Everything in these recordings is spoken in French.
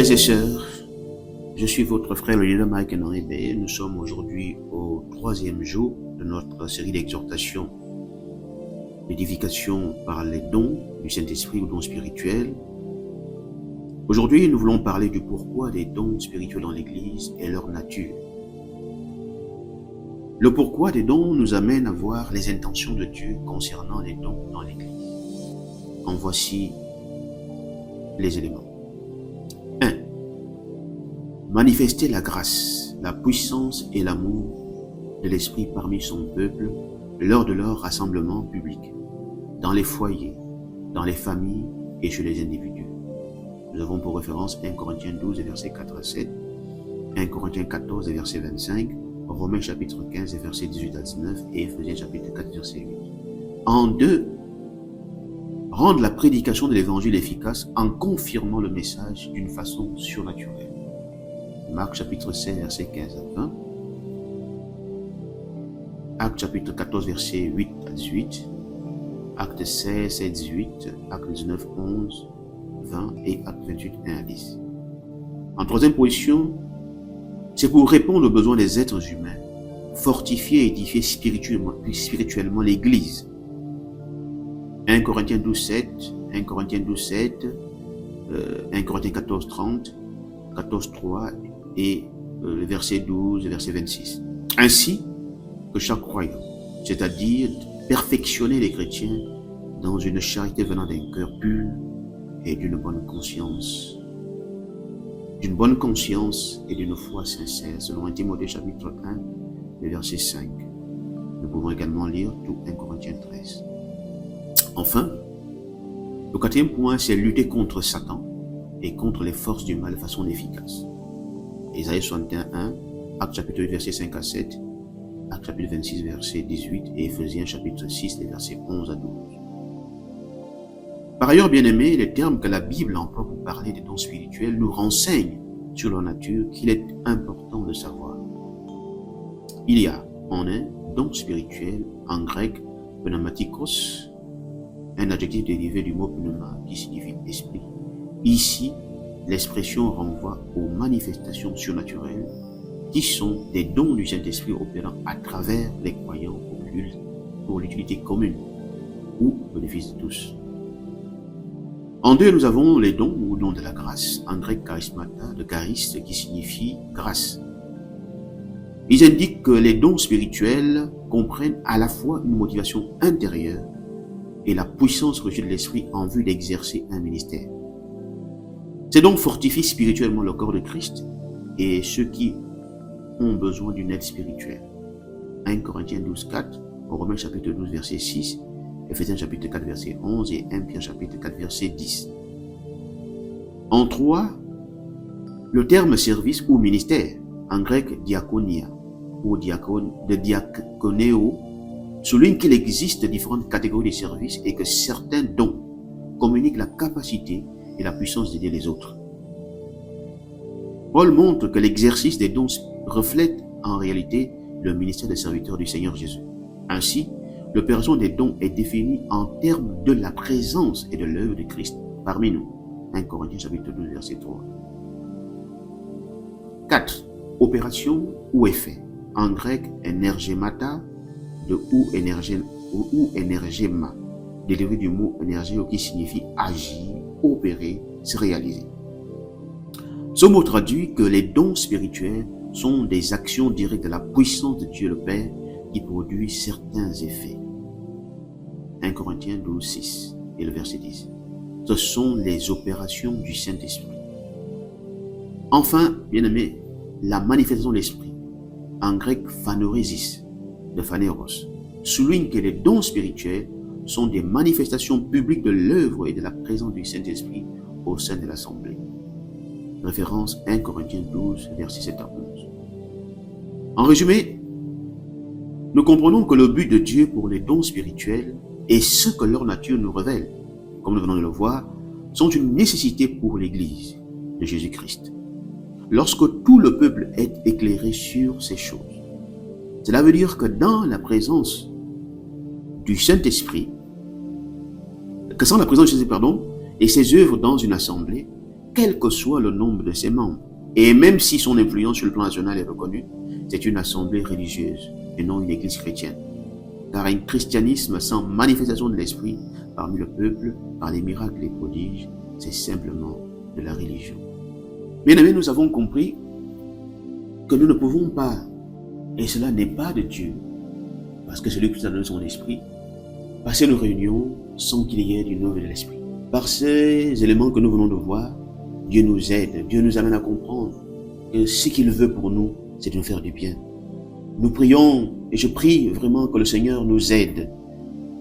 Frères et sœurs, je suis votre frère le leader Mike Henry B. Nous sommes aujourd'hui au 3e jour de notre série d'exhortations, d'édification par les dons du Saint-Esprit ou dons spirituels. Aujourd'hui, nous voulons parler du pourquoi des dons spirituels dans l'Église et leur nature. Le pourquoi des dons nous amène à voir les intentions de Dieu concernant les dons dans l'Église. En voici les éléments. 1. Manifester la grâce, la puissance et l'amour de l'Esprit parmi son peuple lors de leur rassemblement public, dans les foyers, dans les familles et chez les individus. Nous avons pour référence 1 Corinthiens 12, versets 4 à 7, 1 Corinthiens 14, verset 25, Romains chapitre 15, verset 18 à 19 et Éphésiens chapitre 4, verset 8. En 2, rendre la prédication de l'évangile efficace en confirmant le message d'une façon surnaturelle. Marc chapitre 16, verset 15 à 20. Actes chapitre 14, verset 8 à 18. Acte 16, 7, 18. Acte 19, 11, 20 et Acte 28, 1 à 10. En troisième position, c'est pour répondre aux besoins des êtres humains, fortifier et édifier spirituellement l'Église. 1 Corinthiens 12, 7, 1 Corinthiens 12, 7, 1 Corinthiens 14, 30, 14, 3 et le verset 12, verset 26. Ainsi que chaque croyant, c'est-à-dire perfectionner les chrétiens dans une charité venant d'un cœur pur et d'une bonne conscience. D'une bonne conscience et d'une foi sincère, selon 1 Timothée chapitre 1, le verset 5. Nous pouvons également lire tout 1 Corinthiens 13. Enfin, le quatrième point, c'est lutter contre Satan et contre les forces du mal de façon efficace. Ésaïe 61, Acte chapitre 8, verset 5 à 7, Acte chapitre 26, verset 18 et Éphésiens chapitre 6, les versets 11 à 12. Par ailleurs, bien-aimés, les termes que la Bible emploie pour parler des dons spirituels nous renseignent sur leur nature qu'il est important de savoir. Il y a en un don spirituel, en grec, pneumatikos, un adjectif dérivé du mot pneuma qui signifie esprit. Ici, l'expression renvoie aux manifestations surnaturelles qui sont des dons du Saint-Esprit opérant à travers les croyants pour l'utilité commune ou au bénéfice de tous. En 2, nous avons les dons ou dons de la grâce, en grec charismata, de charis qui signifie grâce. Ils indiquent que les dons spirituels comprennent à la fois une motivation intérieure et la puissance reçue de l'Esprit en vue d'exercer un ministère. Ces dons fortifient spirituellement le corps de Christ et ceux qui ont besoin d'une aide spirituelle. 1 Corinthiens 12, 4, Romains chapitre 12, verset 6, Éphésiens chapitre 4, verset 11 et 1 Pierre chapitre 4, verset 10. En 3, le terme service ou ministère, en grec diaconia ou diaconéo, souligne qu'il existe différentes catégories de services et que certains dons communiquent la capacité et la puissance d'aider les autres. Paul montre que l'exercice des dons reflète en réalité le ministère des serviteurs du Seigneur Jésus. Ainsi, l'opération des dons est définie en termes de la présence et de l'œuvre de Christ parmi nous. 1 Corinthiens chapitre 12, verset 3. 4. Opération ou effet. En grec, energemata, de ou energema, dérivé du mot énergéo qui signifie agir, opérer, se réaliser. Ce mot traduit que les dons spirituels sont des actions directes de la puissance de Dieu le Père qui produit certains effets. 1 Corinthiens 12, 6 et le verset 10. Ce sont les opérations du Saint-Esprit. Enfin, bien-aimés, la manifestation de l'Esprit, en grec phanéresis, de phanéros, souligne que les dons spirituels sont des manifestations publiques de l'œuvre et de la présence du Saint-Esprit au sein de l'Assemblée. Référence 1 Corinthiens 12, versets 7 à 11. En résumé, nous comprenons que le but de Dieu pour les dons spirituels et ce que leur nature nous révèle, comme nous venons de le voir, sont une nécessité pour l'Église de Jésus-Christ. Lorsque tout le peuple est éclairé sur ces choses, cela veut dire que dans la présence du Saint-Esprit, que sans la présence de Jésus, et ses œuvres dans une assemblée, quel que soit le nombre de ses membres. Et même si son influence sur le plan national est reconnue, c'est une assemblée religieuse et non une église chrétienne. Car un christianisme sans manifestation de l'esprit parmi le peuple, par les miracles et prodiges, c'est simplement de la religion. Bien aimés, nous avons compris que nous ne pouvons pas, et cela n'est pas de Dieu, parce que celui qui nous a donné son esprit, passer nos réunions sans qu'il y ait d'une œuvre de l'esprit. Par ces éléments que nous venons de voir, Dieu nous aide, Dieu nous amène à comprendre que ce qu'il veut pour nous, c'est de nous faire du bien. Nous prions, et je prie vraiment que le Seigneur nous aide,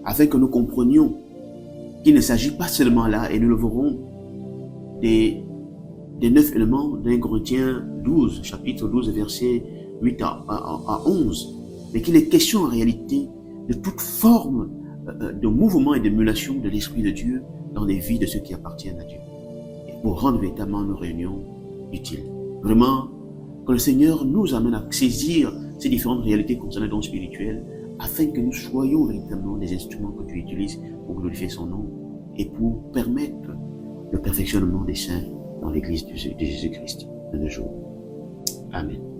afin que nous comprenions qu'il ne s'agit pas seulement là, et nous le verrons, des 9 éléments d'un Corinthiens 12, chapitre 12, versets 8 à 11, mais qu'il est question en réalité de toute forme de mouvement et d'émulation de l'Esprit de Dieu dans les vies de ceux qui appartiennent à Dieu, et pour rendre véritablement nos réunions utiles. Vraiment, que le Seigneur nous amène à saisir ces différentes réalités concernant les dons spirituels, afin que nous soyons véritablement des instruments que Dieu utilise pour glorifier son nom et pour permettre le perfectionnement des saints dans l'Église de Jésus-Christ de nos jours. Amen.